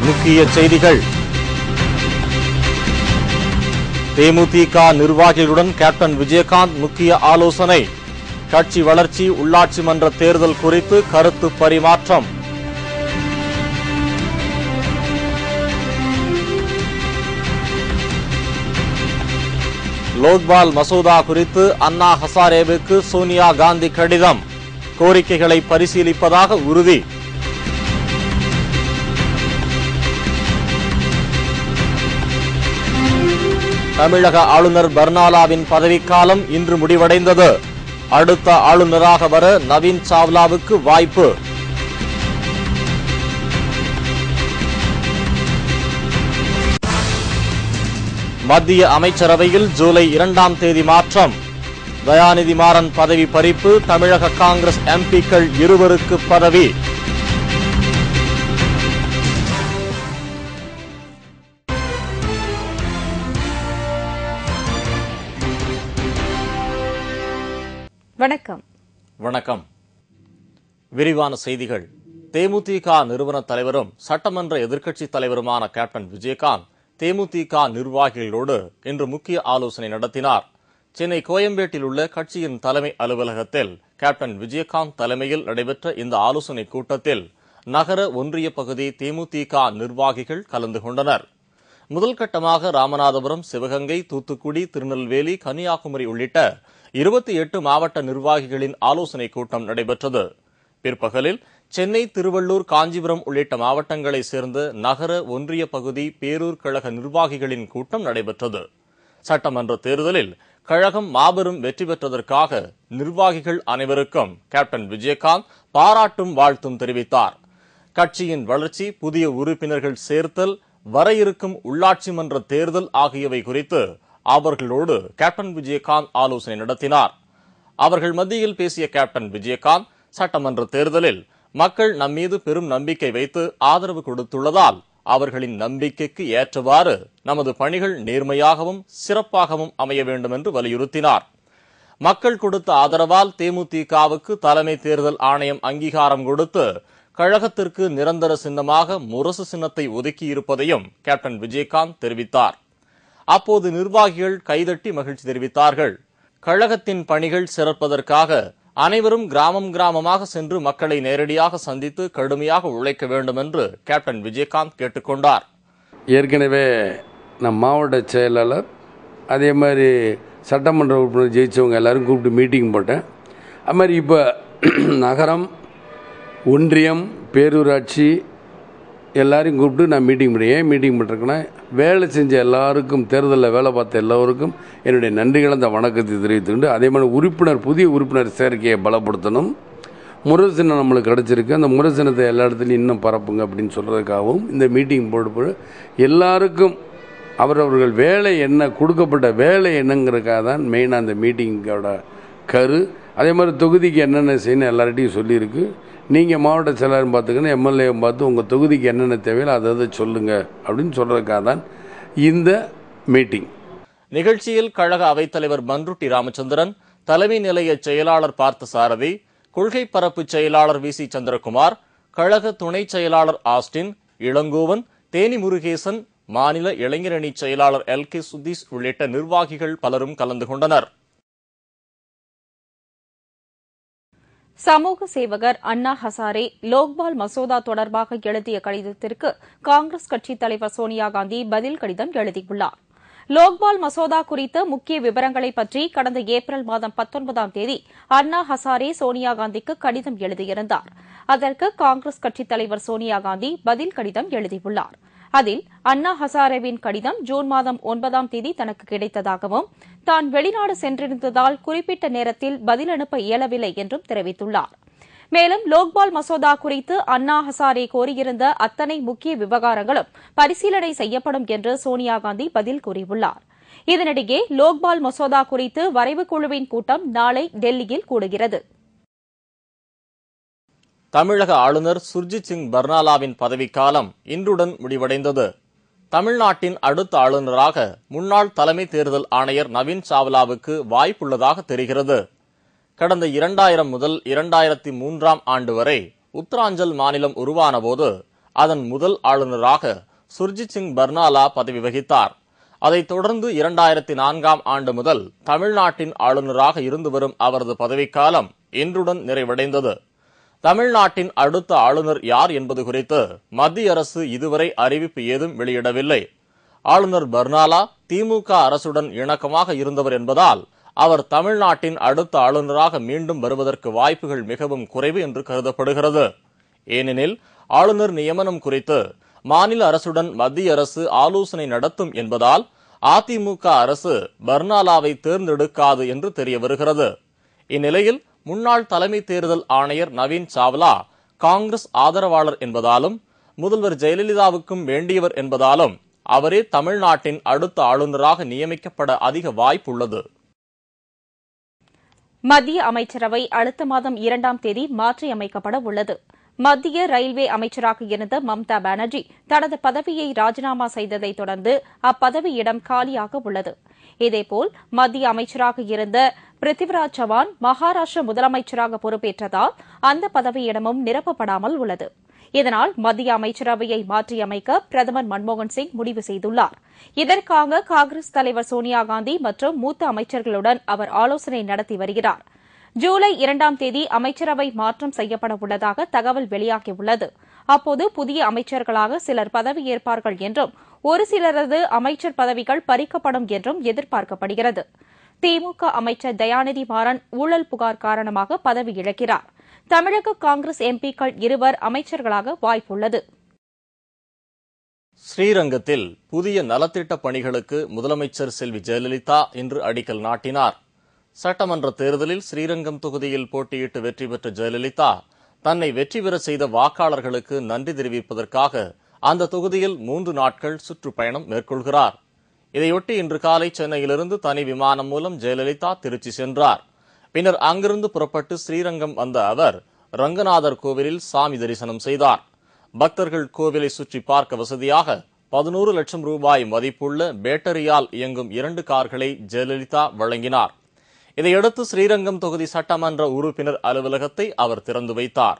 முக்கிய செய்திகள். தேமுதிக நிர்வாகிகளுடன் கேப்டன் விஜயகாந்த் முக்கிய ஆலோசனை. கட்சி வளர்ச்சி, உள்ளாட்சி மன்ற தேர்தல் குறித்து கருத்து பரிமாற்றம். லோக்பால் மசோதா குறித்து அண்ணா ஹசாரேவுக்கு சோனியா காந்தி கடிதம். கோரிக்கைகளை பரிசீலிப்பதாக உறுதி. தமிழக ஆளுநர் பர்னாலாவின் பதவிக்காலம் இன்று முடிவடைந்தது. அடுத்த ஆளுநராக வர நவீன் சாவ்லாவுக்கு வாய்ப்பு. மத்திய அமைச்சரவையில் ஜூலை 2ஆம் தேதி மாற்றம். தயாநிதி மாறன் பதவி பறிப்பு. தமிழக காங்கிரஸ் எம்பிக்கள் 2 பதவி. வணக்கம். விரிவான செய்திகள். தேமுதிக நிறுவன தலைவரும் சட்டமன்ற எதிர்க்கட்சித் தலைவருமான கேப்டன் விஜயகாந்த் தேமுதிக நிர்வாகிகளோடு இன்று முக்கிய ஆலோசனை நடத்தினார். சென்னை கோயம்பேட்டில் உள்ள கட்சியின் தலைமை அலுவலகத்தில் கேப்டன் விஜயகாந்த் தலைமையில் நடைபெற்ற இந்த ஆலோசனைக் கூட்டத்தில் நகர ஒன்றிய பகுதி தேமுதிக நிர்வாகிகள் கலந்து கொண்டனர். முதல் கட்டமாக ராமநாதபுரம், சிவகங்கை, தூத்துக்குடி, திருநெல்வேலி, கன்னியாகுமரி உள்ளிட்ட 28 மாவட்ட நிர்வாகிகளின் ஆலோசனைக் கூட்டம் நடைபெற்றது. பிற்பகலில் சென்னை, திருவள்ளூர், காஞ்சிபுரம் உள்ளிட்ட மாவட்டங்களைச் சேர்ந்த நகர ஒன்றிய பகுதி பேரூர் கழக நிர்வாகிகளின் கூட்டம் நடைபெற்றது. சட்டமன்ற தேர்தலில் கழகம் மாபெரும் வெற்றி பெற்றதற்காக நிர்வாகிகள் அனைவருக்கும் கேப்டன் விஜயகாந்த் பாராட்டும் வாழ்த்தும் தெரிவித்தார். கட்சியின் வளர்ச்சி, புதிய உறுப்பினர்கள் சேர்த்தல், வர இருக்கும் உள்ளாட்சி மன்ற தேர்தல் ஆகியவை குறித்து அவர்களோடு கேப்டன் விஜயகாந்த் ஆலோசனை நடத்தினார். அவர்கள் மத்தியில் பேசிய கேப்டன் விஜயகாந்த், சட்டமன்ற தேர்தலில் மக்கள் நம்மீது பெரும் நம்பிக்கை வைத்து ஆதரவு கொடுத்துள்ளதால் அவர்களின் நம்பிக்கைக்கு ஏற்றவாறு நமது பணிகள் நேர்மையாகவும் சிறப்பாகவும் அமைய வேண்டும் என்று வலியுறுத்தினார். மக்கள் கொடுத்த ஆதரவால் தேமுதிகவுக்கு தலைமை தேர்தல் ஆணையம் அங்கீகாரம் கொடுத்து கழகத்திற்கு நிரந்தர சின்னமாக முரசு சின்னத்தை ஒதுக்கியிருப்பதையும் கேப்டன் விஜயகாந்த் தெரிவித்தார். அப்போது நிர்வாகிகள் கைதட்டி மகிழ்ச்சி தெரிவித்தார்கள். கழகத்தின் பணிகள் சிறப்பதற்காக அனைவரும் கிராமம் கிராமமாக சென்று மக்களை நேரடியாக சந்தித்து கடுமையாக உழைக்க வேண்டும் என்று கேப்டன் விஜயகாந்த் கேட்டுக் கொண்டார். ஏற்கனவே நம் மாவட்ட செயலாளர், அதே மாதிரி சட்டமன்ற உறுப்பினர் ஜெயிச்சவங்க எல்லாரும் கூப்பிட்டு மீட்டிங் போட்டேன். அது மாதிரி இப்போ நகரம், ஒன்றியம், பேரூராட்சி எல்லாரையும் கூப்பிட்டு நான் மீட்டிங் பண்ணேன். ஏன் மீட்டிங் பண்ணிருக்கேன்னா, வேலை செஞ்ச எல்லாருக்கும், தேர்தலில் வேலை பார்த்த எல்லோருக்கும் என்னுடைய நன்றிகளை அந்த வணக்கத்தை தெரிவித்துக்கிட்டு, அதே மாதிரி புதிய உறுப்பினர் சேர்க்கையை பலப்படுத்தணும். முரசினம் நம்மளுக்கு கிடச்சிருக்கு, அந்த முரசினத்தை எல்லா இடத்துலையும் இன்னும் பரப்புங்க அப்படின்னு சொல்கிறதுக்காகவும் இந்த மீட்டிங் போட்டு எல்லாருக்கும் அவரவர்கள் வேலை என்ன, கொடுக்கப்பட்ட வேலை என்னங்கிறதுக்காக தான் மெயினாக அந்த மீட்டிங்கோட கரு. அதே மாதிரி தொகுதிக்கு என்னென்ன செய்யணும் எல்லார்ட்டையும் சொல்லியிருக்கு. நீங்கள் மாவட்ட செயலாளரும் பார்த்துக்கணும், எம்எல்ஏவும் பார்த்து உங்கள் தொகுதிக்கு என்னென்ன தேவையோ அதை சொல்லுங்கள் அப்படின்னு சொல்கிறதுக்காக தான் இந்த மீட்டிங். நிகழ்ச்சியில் கழக அவைத்தலைவர் பன்ருட்டி ராமச்சந்திரன், தலைமை நிலைய செயலாளர் பார்த்த சாரதி, கொள்கை பரப்பு செயலாளர் வி.சி. சந்திரகுமார், கழக துணை செயலாளர் ஆஸ்டின், இளங்கோவன், தேனி முருகேசன், மாநில இளைஞரணி செயலாளர் எல்.கே. சுதீஷ் உள்ளிட்ட நிர்வாகிகள் பலரும் கலந்து கொண்டனர். சமூக சேவகர் அண்ணா ஹசாரே லோக்பால் மசோதா தொடர்பாக எழுதிய கடிதத்திற்கு காங்கிரஸ் கட்சித் தலைவர் சோனியா காந்தி பதில் கடிதம் எழுதியுள்ளார். லோக்பால் மசோதா குறித்த முக்கிய விவரங்களை பற்றி கடந்த ஏப்ரல் மாதம் 19ஆம் தேதி அண்ணா ஹசாரே சோனியா காந்திக்கு கடிதம் எழுதியிருந்தார். அதற்கு காங்கிரஸ் கட்சித் தலைவர் சோனியா காந்தி பதில் கடிதம் எழுதியுள்ளார். அதில் அண்ணா ஹசாரேவின் கடிதம் ஜூன் மாதம் 9ஆம் தேதி தனக்கு கிடைத்ததாகவும், தான் வெளிநாடு சென்றிருந்ததால் குறிப்பிட்ட நேரத்தில் பதில் அனுப்ப இயலவில்லை என்றும் தெரிவித்துள்ளார். மேலும் லோக்பால் மசோதா குறித்து அண்ணா ஹசாரே கோரியிருந்த அத்தனை முக்கிய விவகாரங்களும் பரிசீலனை செய்யப்படும் என்று சோனியா காந்தி பதில் கூறியுள்ளார். இதனிடையே லோக்பால் மசோதா குறித்து வரைவு குழுவின் கூட்டம் நாளை டெல்லியில் கூடுகிறது. தமிழக ஆளுநர் சுர்ஜித் சிங் பர்னாலாவின் பதவிக்காலம் இன்றுடன் முடிவடைந்தது. தமிழ்நாட்டின் அடுத்த ஆளுநராக முன்னாள் தலைமை தேர்தல் ஆணையர் நவீன் சாவ்லாவுக்கு வாய்ப்புள்ளதாக தெரிகிறது. கடந்த 2000 முதல் 2003ஆம் ஆண்டு வரை உத்தராஞ்சல் மாநிலம் உருவானபோது அதன் முதல் ஆளுநராக சுர்ஜித் சிங் பர்னாலா பதவி வகித்தார். அதைத் தொடர்ந்து 2004ஆம் ஆண்டு முதல் தமிழ்நாட்டின் ஆளுநராக இருந்து வரும் அவரது பதவிக்காலம் இன்றுடன் நிறைவடைந்தது. தமிழ்நாட்டின் அடுத்த ஆளுநர் யார் என்பது குறித்து மத்திய அரசு இதுவரை அறிவிப்பு ஏதும் வெளியிடவில்லை. ஆளுநர் பர்னாலா திமுக அரசுடன் இணக்கமாக இருந்தவர் என்பதால் அவர் தமிழ்நாட்டின் அடுத்த ஆளுநராக மீண்டும் வருவதற்கு வாய்ப்புகள் மிகவும் குறைவு என்று கருதப்படுகிறது. ஏனெனில் ஆளுநர் நியமனம் குறித்து மாநில அரசுடன் மத்திய அரசு ஆலோசனை நடத்தும் என்பதால் அதிமுக அரசு பர்னாலாவை தேர்ந்தெடுக்காது என்று தெரிய வருகிறது. இந்நிலையில் முன்னாள் தலைமை தேர்தல் ஆணையர் நவீன் சாவ்லா காங்கிரஸ் ஆதரவாளர் என்பதாலும் முதல்வர் ஜெயலலிதாவுக்கும் வேண்டியவர் என்பதாலும் அவரே தமிழ்நாட்டின் அடுத்த ஆளுநராக நியமிக்கப்பட அதிக வாய்ப்புள்ளது. மத்திய அமைச்சரவை அடுத்த மாதம் 2ஆம் தேதி மாற்றியமைக்கப்பட உள்ளது. மத்திய ரயில்வே அமைச்சராக இருந்த மம்தா பானர்ஜி தனது பதவியை ராஜினாமா செய்ததைத் தொடர்ந்து அப்பதவியிடம் காலியாக உள்ளது. இதேபோல் மத்திய அமைச்சராக இருந்த பிருத்திவிராஜ் சவான் மகாராஷ்டிர முதலமைச்சராக பொறுப்பேற்றதால் அந்த பதவியிடமும் நிரப்பப்படாமல் உள்ளது. இதனால் மத்திய அமைச்சரவையை மாற்றியமைக்க பிரதமர் மன்மோகன் சிங் முடிவு செய்துள்ளார். இதற்காக காங்கிரஸ் தலைவர் சோனியா காந்தி மற்றும் மூத்த அமைச்சர்களுடன் அவர் ஆலோசனை நடத்தி வருகிறார். ஜூலை 2ஆம் தேதி அமைச்சரவை மாற்றம் செய்யப்பட உள்ளதாக தகவல் வெளியாகியுள்ளது. அப்போது புதிய அமைச்சர்களாக சிலர் பதவியேற்பார்கள் என்றும் ஒரு சிலரது அமைச்சர் பதவிகள் பறிக்கப்படும் என்றும் எதிர்பார்க்கப்படுகிறது. திமுக அமைச்சர் தயாநிதி மாறன் ஊழல் புகார் காரணமாக பதவி இழக்கிறார். தமிழக காங்கிரஸ் எம்பிக்கள் 2 அமைச்சர்களாக வாய்ப்புள்ளது. ஸ்ரீரங்கத்தில் புதிய நலத்திட்ட பணிகளுக்கு முதலமைச்சர் செல்வி ஜெயலலிதா இன்று அடிக்கல் நாட்டினார். சட்டமன்ற தேர்தலில் ஸ்ரீரங்கம் தொகுதியில் போட்டியிட்டு வெற்றி பெற்ற ஜெயலலிதா தன்னை வெற்றி பெற செய்த வாக்காளர்களுக்கு நன்றி தெரிவிப்பதற்காக அந்த தொகுதியில் 3 நாட்கள் சுற்றுப்பயணம் மேற்கொள்கிறார். இதையொட்டி இன்று காலை சென்னையிலிருந்து தனி விமானம் மூலம் ஜெயலலிதா திருச்சி சென்றார். பின்னர் அங்கிருந்து புறப்பட்டு ஸ்ரீரங்கம் வந்த அவர் ரங்கநாதர் கோவிலில் சாமி தரிசனம் செய்தார். பக்தர்கள் கோவிலை சுற்றி பார்க்க வசதியாக 11 லட்சம் ரூபாய் மதிப்புள்ள பேட்டரியால் இயங்கும் 2 கார்களை ஜெயலலிதா வழங்கினார். இதையடுத்து ஸ்ரீரங்கம் தொகுதி சட்டமன்ற உறுப்பினர் அலுவலகத்தை அவர் திறந்து வைத்தார்.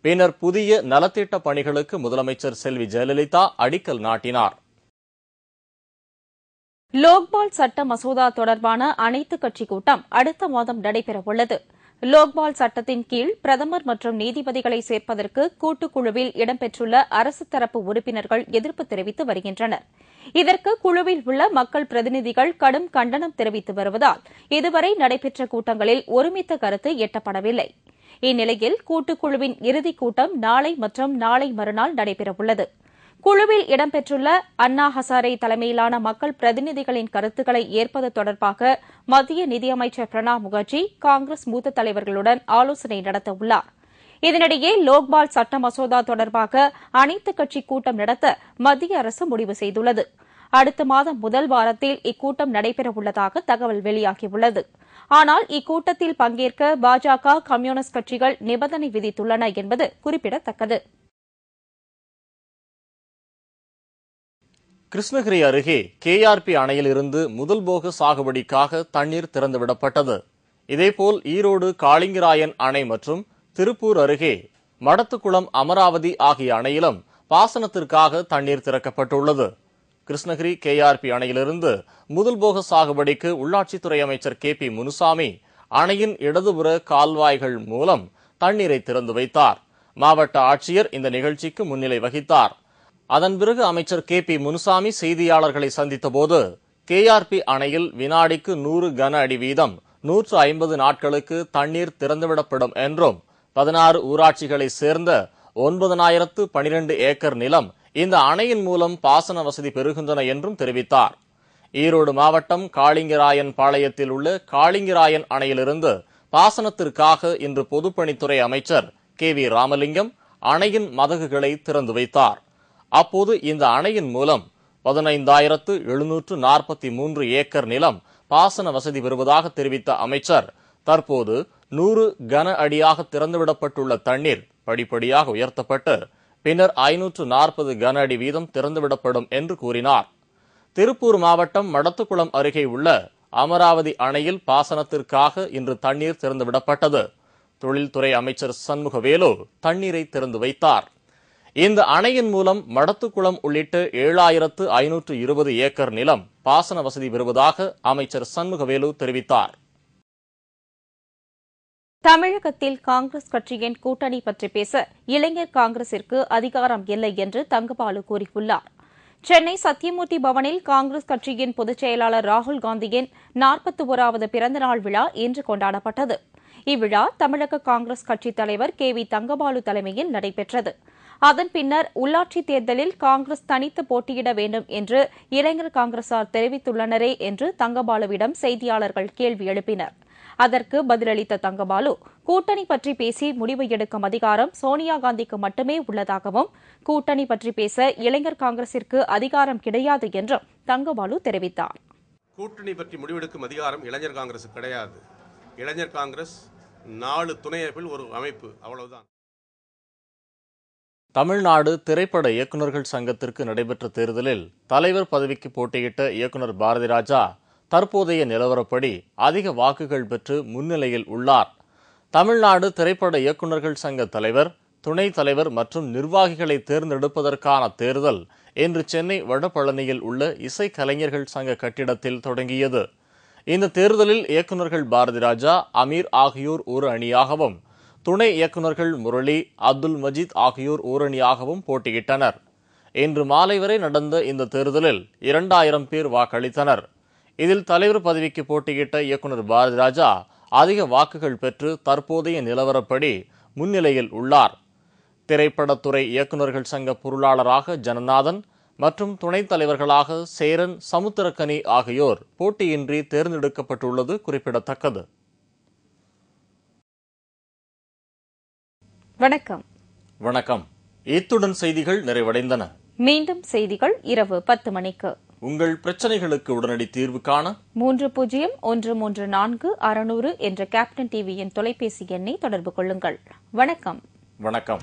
பின்னர் புதிய நலத்திட்ட பணிகளுக்கு முதலமைச்சர் செல்வி ஜெயலலிதா அடிக்கல் நாட்டினார். லோக்பால் சட்ட மசோதா தொடர்பான அனைத்துக் கட்சி கூட்டம் அடுத்த மாதம் நடைபெறவுள்ளது. லோக்பால் சட்டத்தின் கீழ் பிரதமர் மற்றும் நீதிபதிகளை சேர்ப்பதற்கு கூட்டுக்குழுவில் இடம்பெற்றுள்ள அரசு தரப்பு உறுப்பினர்கள் எதிர்ப்பு தெரிவித்து வருகின்றனர். இதற்கு குழுவில் உள்ள மக்கள் பிரதிநிதிகள் கடும் கண்டனம் தெரிவித்து வருவதால் இதுவரை நடைபெற்ற கூட்டங்களில் ஒருமித்த கருத்து எட்டப்படவில்லை. இந்நிலையில் கூட்டுக்குழுவின் இறுதிக் கூட்டம் நாளை மற்றும் நாளை மறுநாள் நடைபெறவுள்ளது. குழுவில் இடம்பெற்றுள்ள அண்ணா ஹசாரே தலைமையிலான மக்கள் பிரதிநிதிகளின் கருத்துக்களை ஏற்பது தொடர்பாக மத்திய நிதியமைச்சர் பிரணாப் முகர்ஜி காங்கிரஸ் மூத்த தலைவர்களுடன் ஆலோசனை நடத்தவுள்ளார். இதனிடையே லோக்பால் சட்ட மசோதா தொடர்பாக அனைத்துக் கட்சி கூட்டம் நடத்த மத்திய அரசு முடிவு செய்துள்ளது. அடுத்த மாதம் முதல் வாரத்தில் இக்கூட்டம் நடைபெறவுள்ளதாக தகவல் வெளியாகியுள்ளது. ஆனால் இக்கூட்டத்தில் பங்கேற்க பாஜக, கம்யூனிஸ்ட் கட்சிகள் நிபந்தனை விதித்துள்ளன என்பது குறிப்பிடத்தக்கது. கிருஷ்ணகிரி அருகே கேஆர்பி அணையிலிருந்து முதல் போக சாகுபடிக்காக தண்ணீர் திறந்துவிடப்பட்டது. இதேபோல் ஈரோடு காளிங்கராயன் அணை மற்றும் திருப்பூர் அருகே மடத்துக்குளம், அமராவதி ஆகிய அணையிலும் பாசனத்திற்காக தண்ணீர் திறக்கப்பட்டுள்ளது. கிருஷ்ணகிரி கேஆர்பி அணையிலிருந்து முதல் போக சாகுபடிக்கு உள்ளாட்சித்துறை அமைச்சர் KP முனுசாமி அணையின் இடதுபுற கால்வாய்கள் மூலம் தண்ணீரை திறந்து வைத்தார். மாவட்ட ஆட்சியர் இந்த நிகழ்ச்சிக்கு முன்னிலை வகித்தார். அதன் பிறகு அமைச்சர் KP முனுசாமி செய்தியாளர்களை சந்தித்தபோது கேஆர்பி அணையில் வினாடிக்கு 100 கன அடி வீதம் 150 நாட்களுக்கு தண்ணீர் திறந்துவிடப்படும் என்றும் 16 ஊராட்சிகளை சேர்ந்த 9012 ஏக்கர் நிலம் இந்த அணையின் மூலம் பாசன வசதி பெறுகின்றன என்றும் தெரிவித்தார். ஈரோடு மாவட்டம் காளிங்கராயன் பாளையத்தில் உள்ள காளிங்கராயன் அணையிலிருந்து பாசனத்திற்காக இன்று பொதுப்பணித்துறை அமைச்சர் KV ராமலிங்கம் அணையின் மதகுகளை திறந்து வைத்தார். அப்போது இந்த அணையின் மூலம் 15,743 ஏக்கர் நிலம் பாசன வசதி பெறுவதாக தெரிவித்த அமைச்சர், தற்போது 100 கன அடியாக திறந்துவிடப்பட்டுள்ள தண்ணீர் படிப்படியாக உயர்த்தப்பட்டு பின்னர் 540 கன அடி வீதம் திறந்துவிடப்படும் என்று கூறினார். திருப்பூர் மாவட்டம் மடத்துக்குளம் அருகே உள்ள அமராவதி அணையில் பாசனத்திற்காக இன்று தண்ணீர் திறந்துவிடப்பட்டது. தொழில்துறை அமைச்சர் சண்முகவேலு தண்ணீரை திறந்து வைத்தார். இந்த அணையின் மூலம் மடத்துக்குளம் உள்ளிட்ட 7,520 ஏக்கர் நிலம் பாசன வசதி பெறுவதாக அமைச்சர் சண்முகவேலு தெரிவித்தார். தமிழகத்தில் காங்கிரஸ் கட்சியின் கூட்டணி பற்றி பேச இளைஞர் காங்கிரசிற்கு அதிகாரம் இல்லை என்று தங்கபாலு கூறியுள்ளார். சென்னை சத்தியமூர்த்தி பவனில் காங்கிரஸ் கட்சியின் பொதுச் செயலாளர் ராகுல் காந்தியின் 41வது பிறந்தநாள் விழா இன்று கொண்டாடப்பட்டது. இவ்விழா தமிழக காங்கிரஸ் கட்சித் தலைவர் KV தங்கபாலு தலைமையில் நடைபெற்றது. அதன் பின்னர் உள்ளாட்சித் தேர்தலில் காங்கிரஸ் தனித்து போட்டியிட வேண்டும் என்று இளைஞர் காங்கிரசார் தெரிவித்துள்ளனரே என்று தங்கபாலுவிடம் செய்தியாளர்கள் கேள்வி எழுப்பினர். அதற்கு பதிலளித்த தங்கபாலு, கூட்டணி பற்றி பேசி முடிவு எடுக்கும் அதிகாரம் சோனியா காந்திக்கு மட்டுமே உள்ளதாகவும் கூட்டணி பற்றி பேச இளைஞர் காங்கிரசிற்கு அதிகாரம் கிடையாது என்றும் தங்கபாலு தெரிவித்தார். கூட்டணி பற்றி முடிவெடுக்கும் அதிகாரம் இளைஞர் காங்கிரஸ் கிடையாது. இளைஞர் காங்கிரஸ் 4 துணையமைப்பில் ஒரு அமைப்பு, அவ்வளவுதான். தமிழ்நாடு திரைப்பட இயக்குநர்கள் சங்கத்திற்கு நடைபெற்ற தேர்தலில் தலைவர் பதவிக்கு போட்டியிட்ட இயக்குநர் பாரதிராஜா தற்போதைய நிலவரப்படி அதிக வாக்குகள் பெற்று முன்னிலையில் உள்ளார். தமிழ்நாடு திரைப்பட இயக்குநர்கள் சங்க தலைவர், துணைத் தலைவர் மற்றும் நிர்வாகிகளை தேர்ந்தெடுப்பதற்கான தேர்தல் இன்று சென்னை வடபழனியில் உள்ள இசைக்கலைஞர்கள் சங்க கட்டிடத்தில் தொடங்கியது. இந்த தேர்தலில் இயக்குநர்கள் பாரதிராஜா, அமீர் ஆகியோர் ஒரு அணியாகவும், துணை இயக்குநர்கள் முரளி, அப்துல் மஜீத் ஆகியோர் ஒரு அணியாகவும் போட்டியிட்டனர். இன்று மாலை வரை நடந்த இந்த தேர்தலில் 2000 பேர் வாக்களித்தனர். இதில் தலைவர் பதவிக்கு போட்டியிட்ட இயக்குநர் பாரதிராஜா அதிக வாக்குகள் பெற்று தற்போதைய நிலவரப்படி முன்னிலையில் உள்ளார். திரைப்படத்துறை இயக்குநர்கள் சங்க பொருளாளராக ஜனநாதன் மற்றும் துணைத் தலைவர்களாக சேரன், சமுத்திரக்கனி ஆகியோர் போட்டியின்றி தேர்ந்தெடுக்கப்பட்டுள்ளது குறிப்பிடத்தக்கது. வணக்கம். வணக்கம். இத்துடன் செய்திகள் நிறைவடைந்தன. மீண்டும் செய்திகள் இரவு 10 மணிக்கு. உங்கள் பிரச்சனைகளுக்கு உடனடி தீர்வு காண 30134600 என்ற கேப்டன் டிவியின் தொலைபேசி எண்ணை தொடர்பு கொள்ளுங்கள். வணக்கம். வணக்கம்.